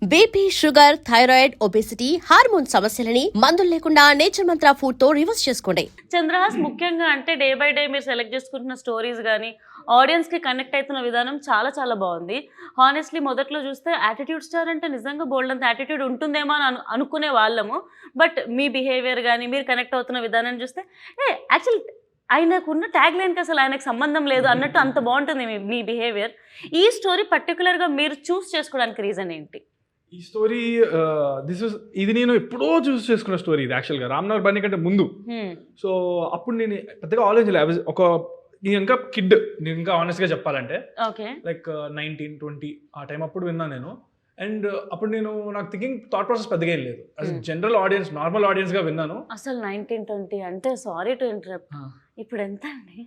BP, sugar, thyroid, obesity, hormone సమస్యలని మందులు లేకుండా నేచర్ మంత్ర ఫుడ్ తో రివర్స్ చేసుకోండి. చంద్రహాస్ ముఖ్యంగా అంటే డే బై డే మీరు సెలెక్ట్ చేసుకుంటున్న స్టోరీస్ కానీ ఆడియన్స్కి కనెక్ట్ అవుతున్న విధానం చాలా చాలా బాగుంది. హానెస్ట్లీ మొదట్లో చూస్తే యాటిట్యూడ్ స్టార్ అంటే నిజంగా బోల్డ్ అంత యాటిట్యూడ్ ఉంటుందేమో అని అనుకునే వాళ్ళము. బట్ మీ బిహేవియర్ కానీ మీరు కనెక్ట్ అవుతున్న విధానం చూస్తే యాక్చువల్ ఆయనకున్న ట్యాగ్ లైన్కి అసలు ఆయనకు సంబంధం లేదు అన్నట్టు అంత బాగుంటుంది మీ బిహేవియర్. ఈ స్టోరీ పర్టికులర్గా మీరు చూస్ చేసుకోవడానికి రీజన్ ఏంటి? ఈ స్టోరీ ఇది నేను ఎప్పుడో చూస్ చేసుకున్న స్టోరీ. ఇది యాక్చువల్గా రామ్నగర్ బన్నీ కంటే ముందు. సో అప్పుడు నేను పెద్దగా ఆలోచించలేదు. నేను ఇంకా కిడ్, నేను ఇంకా ఆనెస్ట్గా చెప్పాలంటే లైక్ 19-20 ఆ టైం అప్పుడు విన్నాను నేను. అండ్ అప్పుడు నాకు థింకింగ్ థాట్ ప్రాసెస్ పెద్దగా ఏం లేదు. అసలు జనరల్ ఆడియన్స్, నార్మల్ ఆడియన్స్గా విన్నాను. అసలు 19-20 అంటే సారీ టు ఇంటరప్ట్, ఇప్పుడు ఎంత అండి?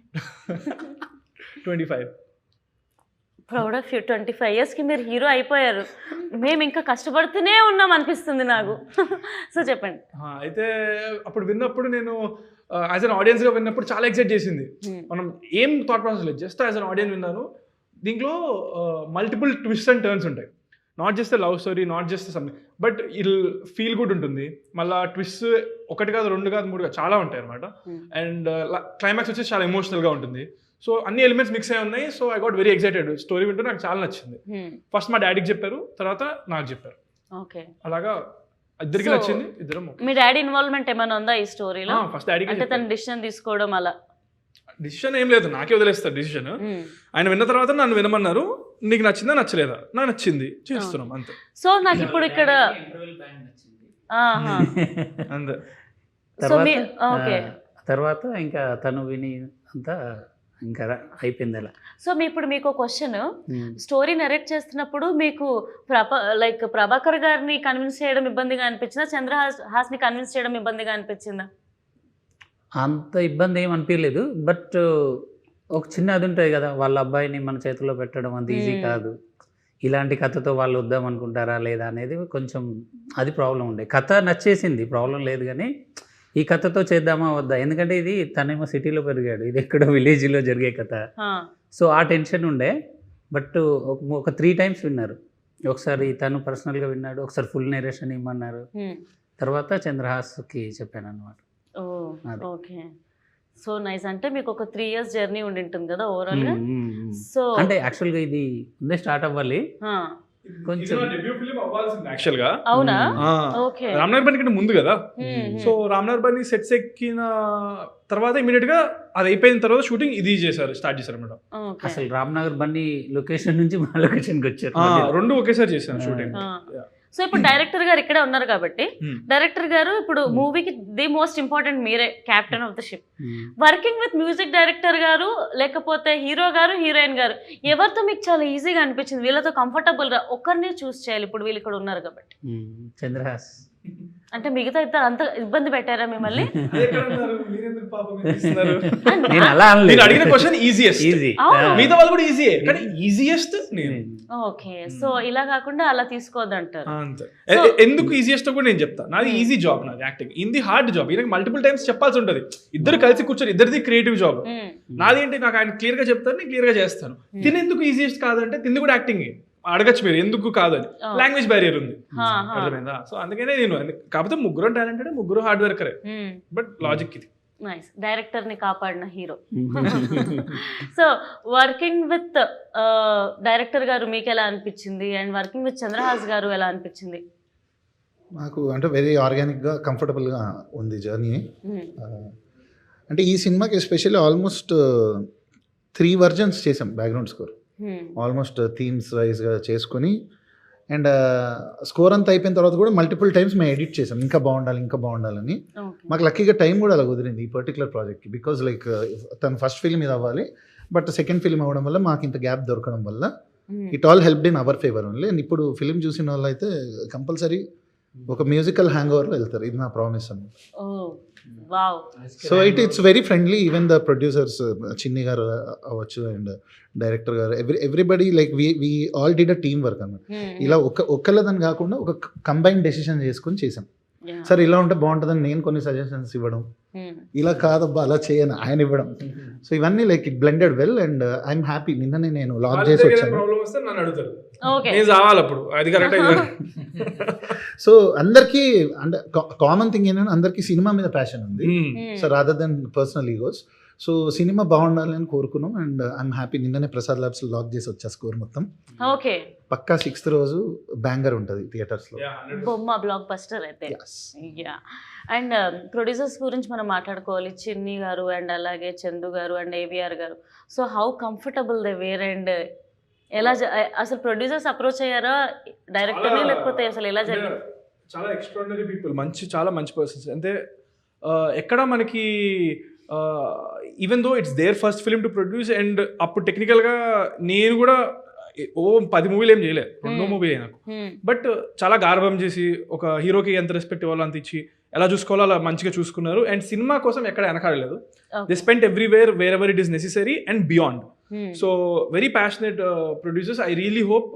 25. Proud of you. 25 yearsకి మీరు హీరో అయిపోయారు. మేము ఇంకా కష్టపడుతూనే ఉన్నాం అనిపిస్తుంది నాకు. సో చెప్పండి. అయితే అప్పుడు విన్నప్పుడు నేను యాజ్ అన్ ఆడియన్స్గా విన్నప్పుడు చాలా ఎక్సైట్ చేసింది. మనం ఏం థాట్ ప్రాసెస్ లేదు, జస్ట్ యాజ్ అన్ ఆడియన్స్ విన్నాను. దీంట్లో మల్టిపుల్ ట్విస్ట్ అండ్ టర్న్స్ ఉంటాయి. Not just love story, not just something, but it'll feel good ఉంటుంది. మళ్ళీ ట్విస్ట్ ఒకటి కాదు, 2 కాదు, 3 కాదు, చాలా ఉంటాయి అనమాట. అండ్ క్లైమాక్స్ వచ్చేసి చాలా ఎమోషనల్గా ఉంటుంది. సో అన్ని ఎలిమెంట్స్ మిక్స్ అయి ఉన్నాయి. So I got very excited. Story వింటూ నాకు చాలా నచ్చింది. ఫస్ట్ మా డాడీకి చెప్పారు, తర్వాత నాకు చెప్పారు. ఓకే, అలాగా ఇద్దరికి నచ్చింది. ఇద్దరం. మీ డాడీ ఇన్వాల్వ్మెంట్ ఏమైనా ఉందా ఈ స్టోరీలో? ఫస్ట్ డాడీకి అంటే తన డిసిషన్ తీసుకోవడం అలా? డిసిషన్ ఏం లేదు, నాకే వదిలేస్తారు డిసిషన్. ఆయన విన్న తర్వాత నన్ను వినమన్నారు. నీకు నచ్చిందా నచ్చలేదా? నాకు నచ్చింది, చేస్తున్నాం అంతే. సో నాకు ఇప్పుడు ఇక్కడ అంతే. తర్వాత ఇంకా తను విని అంతా ఇంకా అయిపోయింది అలా. సో ఇప్పుడు మీకు క్వశ్చన్, స్టోరీ నరేట్ చేస్తున్నప్పుడు మీకు ప్రభాకర్ గారిని కన్విన్స్ చేయడం ఇబ్బందిగా అనిపించిందా, చంద్రహాస్ని కన్విన్స్ చేయడం ఇబ్బందిగా అనిపించిందా? అంత ఇబ్బంది ఏం అనిపించలేదు. బట్ ఒక చిన్న అది ఉంటుంది కదా, వాళ్ళ అబ్బాయిని మన చేతిలో పెట్టడం అంత ఈజీ కాదు. ఇలాంటి కథతో వాళ్ళు వద్దాం అనుకుంటారా లేదా అనేది కొంచెం అది ప్రాబ్లం ఉండే. కథ నచ్చేసింది, ప్రాబ్లం లేదు, కానీ ఈ కథతో చేద్దామా వద్దా, ఎందుకంటే ఇది తనేమో సిటీలో పెరిగాడు, ఇది ఎక్కడో విలేజ్లో జరిగే కథ. సో ఆ టెన్షన్ ఉండే. బట్ ఒక 3 times విన్నారు. ఒకసారి తను పర్సనల్గా విన్నాడు, ఒకసారి ఫుల్ నేరేషన్ ఇమ్మన్నారు, తర్వాత చంద్రహాస్కి చెప్పాను అనమాట. Okay, so nice. అంటే మీకు ఒక 3 years జర్నీ ఉండి ఉంటుంది కదా ఓవరాల్ గా. సో అంటే యాక్చువల్గా ఇది ముందే స్టార్ట్ అవ్వాలి కొంచెం. యాక్చువల్గా అవునా? ఓకే, రామ్నగర్ బన్నీ కంటే ముందు కదా. సో రామ్నగర్ బన్నీ సెట్స్ ఎక్కిన తర్వాత ఇమీడియట్ గా అది అయిపోయిన తర్వాత షూటింగ్ ఇది స్టార్ట్ చేశారు అనమాట. అసలు రామ్నగర్ బన్నీ లొకేషన్ నుంచి మా లొకేషన్కి వచ్చారు, 2 ఒకేసారి చేశాను షూటింగ్. సో ఇప్పుడు డైరెక్టర్ గారు ఇక్కడే ఉన్నారు కాబట్టి, డైరెక్టర్ గారు ఇప్పుడు మూవీకి ది మోస్ట్ ఇంపార్టెంట్ మీరే, captain of the ship. Working with music director గారు లేకపోతే హీరో గారు, హీరోయిన్ గారు, ఎవరితో మీకు చాలా ఈజీగా అనిపించింది, వీళ్ళతో కంఫర్టబుల్ గా ఒక్కరిని చూస్ చేయాలి ఇప్పుడు వీళ్ళు ఇక్కడ ఉన్నారు కాబట్టి? చంద్రహాస్. అంటే మిగతా ఇద్దరు అంత ఇబ్బంది పెట్టారా మిమ్మల్ని? నేను అలా అడిగిన క్వశ్చన్ ఈజియెస్ట్, మిగతా వాళ్ళు కూడా ఈజీ, కానీ ఈజియెస్ట్ నేను. ఓకే, సో ఇలా కాకుండా అలా తీసుకోవద్దు అంటారు. ఎందుకు ఈజియెస్ట్ కూడా నేను చెప్తాను. నాది ఈజీ జాబ్, నాది యాక్టింగ్. ఇది హార్డ్ జాబ్. ఈయనకి మల్టిపుల్ టైమ్స్ చెప్పాల్సి ఉంటుంది. ఇద్దరు కలిసి కూర్చొని, ఇద్దరిది క్రియేటివ్ జాబ్. నాది ఏంటి, నాకు ఆయన క్లియర్ గా చెప్తాను, నేను క్లియర్ గా చేస్తాను. తినేందుకు ఈజియెస్ట్ కాదంటే తింది కూడా యాక్టింగ్ అడగచ్చు మీరు, ఎందుకు కాదని. లాంగ్వేజ్ బ్యారియర్ ఉంది, అర్థమైందా? సో అందుకనే నేను, కాకపోతే ముగ్గురు టాలెంటెడ్, ముగ్గురు హార్డ్ వర్కరే. బట్ లాజిక్ ఇది. నైస్, డైరెక్టర్ ని కాపాడిన hero. So working with director గారు మీకు ఎలా అనిపించింది, అండ్ వర్కింగ్ విత్ చంద్రహాస్ గారు ఎలా అనిపించింది? నాకు అంటే వెరీ ఆర్గానిక్గా, కంఫర్టబుల్గా ఉంది జర్నీ. అంటే ఈ సినిమాకి ఎస్పెషల్లీ ఆల్మోస్ట్ 3 versions చేసాం బ్యాక్గ్రౌండ్ స్కోర్. ఆల్మోస్ట్ థీమ్స్ వైజ్గా చేసుకొని, అండ్ స్కోర్ అంతా అయిపోయిన తర్వాత కూడా మల్టిపుల్ టైమ్స్ మేము ఎడిట్ చేసాం, ఇంకా బాగుండాలని. మాకు లక్కీగా టైం కూడా అలా కుదిరింది ఈ పర్టికులర్ ప్రాజెక్ట్కి. బికాజ్ లైక్ తను ఫస్ట్ ఫిల్మ్ ఇది అవ్వాలి, బట్ సెకండ్ ఫిల్మ్ అవ్వడం వల్ల మాకు ఇంత గ్యాప్ దొరకడం వల్ల it all helped in our favour only. And ఇప్పుడు ఫిల్మ్ చూసిన వాళ్ళు అయితే కంపల్సరీ ఒక మ్యూజికల్ హ్యాంగ్ ఓవర్లో వెళ్తారు, ఇది నా ప్రామిస్ అన్నమాట. So it's very friendly. Even the producers, Chinni garu అవ్వచ్చు and director garu, everybody like we all did a team work అన్నమాట. ఇలా ఒక్కళ్ళదని కాకుండా ఒక కంబైన్ డెసిషన్ చేసుకొని చేసాం. సార్ ఇలా ఉంటే బాగుంటుందని నేను కొన్ని సజెషన్స్ ఇవ్వడం, ఇలా కాదబ్బా అలా చేయను ఆయన ఇవ్వడం. సో ఇవన్నీ like it blended well and I'm happy. నిన్ననే నేను లాక్ చేసి వచ్చాను. ప్రాబ్లం వస్తే నన్ను అడుగుతారు, ఓకే నేను చావాలి అప్పుడు, అది కరెక్ట్. సో అందరికీ అంటే కామన్ థింగ్ ఏంటంటే అందరికీ సినిమా మీద ప్యాషన్ ఉంది. So rather than personal egos. So cinema బాగుండాలి అని కోరుకున్నాం అండ్ ఐఎమ్ హ్యాపీ. నిన్ననే ప్రసాద్ ల్యాబ్స్ లాక్ చేసి వచ్చా స్కోర్ మొత్తం. ఓకే పక్కా 6th రోజు బ్యాంగర్ ఉంటుంది థియేటర్స్లో. బొమ్మ బ్లాక్ బస్టర్ అయితే. యా అండ్ ప్రొడ్యూసర్స్ గురించి మనం మాట్లాడుకోవాలి. చిన్ని గారు అండ్ అలాగే చందు గారు అండ్ ఏవిఆర్ గారు. So how comfortable they were and ఎలా అసలు ప్రొడ్యూసర్స్ అప్రోచ్ అయ్యారా డైరెక్టర్ని, లేకపోతే అసలు ఎలా జరిగింది? చాలా ఎక్స్ట్రాడినరీ పీపుల్, చాలా మంచి పర్సన్స్. అంటే ఎక్కడ మనకి even though it's their first film to produce and అప్పుడు టెక్నికల్గా నేను కూడా 10 మూవీలు ఏం చేయలేదు, 2 మూవీ నాకు. బట్ చాలా గార్భం చేసి ఒక హీరోకి ఎంత రెస్పెక్ట్ ఇవ్వాలో అంత ఇచ్చి ఎలా చూసుకోవాలో అలా మంచిగా చూసుకున్నారు. అండ్ సినిమా కోసం ఎక్కడ వెనకాడలేదు. They spend everywhere wherever it is necessary and beyond. So very passionate producers. I really hope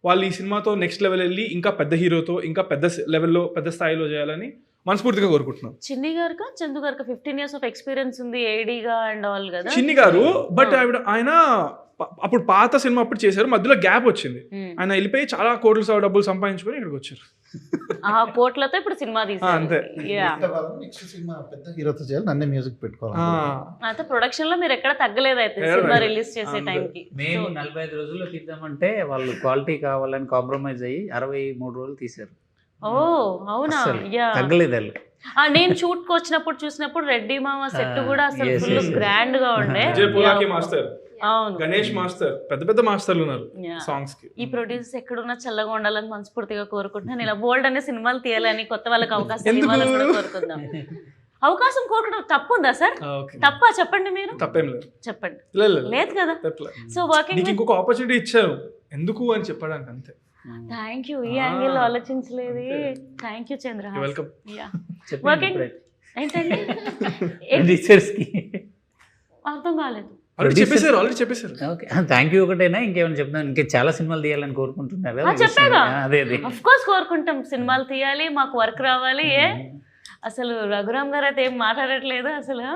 వాళ్ళు ఈ సినిమాతో నెక్స్ట్ లెవెల్ వెళ్ళి ఇంకా పెద్ద హీరోతో ఇంకా పెద్ద లెవెల్లో పెద్ద స్థాయిలో చేయాలని మనస్ఫూర్తిగా కోరుకుంటున్నాం. చిన్ని గారు చందు గారు 15 years ఆఫ్ ఎక్స్పీరియన్స్ ఉంది ఏడీగా అండ్ ఆల్ కదా. చిన్ని గారు బట్ ఆయన అప్పుడు పాత సినిమా అప్పుడు చేశారు, మధ్యలో గ్యాప్ వచ్చింది. ఆయన వెళ్ళిపోయి చాలా కోట్లు డబ్బులు సంపాదించుకొని ఇక్కడికి వచ్చారు. ఆ కోట్లతో ఇప్పుడు సినిమా తీశారు. అంతే. నెక్స్ట్ సినిమా పెద్ద హీరోతో చేయాలి, నన్నే మ్యూజిక్ పెట్టుకోవాలి. అయితే ప్రొడక్షన్ లో మీరు ఎక్కడ తగ్గలేదు అయితే సినిమా రిలీజ్ చేసే టైంకి. మేము 45 రోజుల్లో తీద్దామంటే వాళ్ళు క్వాలిటీ కావాలని కాంప్రమైజ్ అయ్యి 63 రోజులు తీశారు. ఓ అవునా? తగ్గలేదు వాళ్ళు. నేను షూట్ కి వచ్చినప్పుడు చూసినప్పుడు రెడ్డి మామ సెట్ కూడా అసలు ఫుల్ గ్రాండ్ గా ఉండే. మాస్టర్, అవును, గణేష్ మాస్టర్, పెద్ద మాస్టర్లు ఉన్నారు సాంగ్స్ కి. ఈ ప్రొడ్యూసర్స్ ఎక్కడున్నా చల్లగా ఉండాలని మనస్ఫూర్తిగా కోరుకుంటున్నాను. ఇలా బోల్డ్ అనే సినిమాలు తీయాలని, కొత్త వాళ్ళకి అవకాశం ఇవ్వాలని కూడా కోరుకుందాం. అవకాశం కోరుకోవడం తప్పు ఉందా సార్? తప్ప చెప్పండి, మీరు తప్పేం లేదు, చెప్పండి. లేదు కదా. సో వర్కింగ్ ఇంకొక ఆపర్చునిటీ ఇచ్చారు ఎందుకు అని చెప్పడానికి అంతే. Thank you. ఈ యాంగిల్ ఆలోచించలేదు. Thank you Chandra. Welcome. Working ఏంటండి అర్థం కాలేదు. ఆల్రెడీ చెప్పేశారు. ఓకే, థ్యాంక్ యూ ఒకటేనా, ఇంకేమైనా చెప్తాను? ఇంకా చాలా సినిమాలు తీయాలని కోరుకుంటున్నారు కదా. చెప్పాగా, అదే ఆఫ్ కోర్స్ కోరుకుంటాం. సినిమాలు తీయాలి, మాకు వర్క్ రావాలి. అసలు రఘురామ్ గారు అయితే ఏం మాట్లాడట్లేదు అసలు.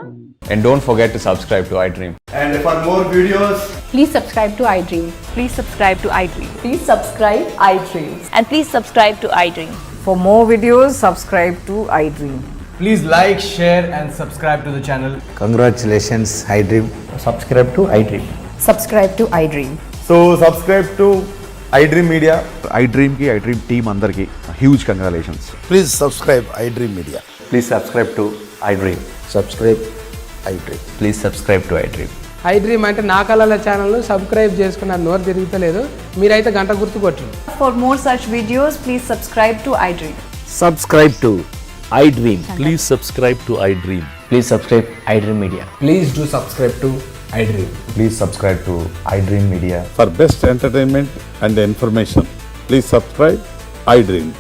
And don't forget to subscribe to iDream. And for more videos, please subscribe to iDream. Please subscribe to iDream. Please subscribe iDream. And please subscribe to iDream. For more videos, subscribe to iDream. please like, share and subscribe to the channel. Congratulations, iDream. Subscribe to iDream. Subscribe to iDream. So subscribe to iDream Media. iDream ki iDream team andarki huge congratulations. Please subscribe iDream Media. Please subscribe to iDream. Subscribe iDream. Please subscribe to iDream. iDream అంటే నా కళల ఛానల్ను subscribe చేసుకున్న నోరు తిరుగుతలేదు, మీరైతే గంట గుర్తు కొట్టండి. For more such videos, please subscribe to iDream. Subscribe to iDream. Please subscribe to iDream. Please subscribe iDream Media. Please do subscribe to iDream. Please subscribe to iDream Media. For best entertainment and information, please subscribe iDream.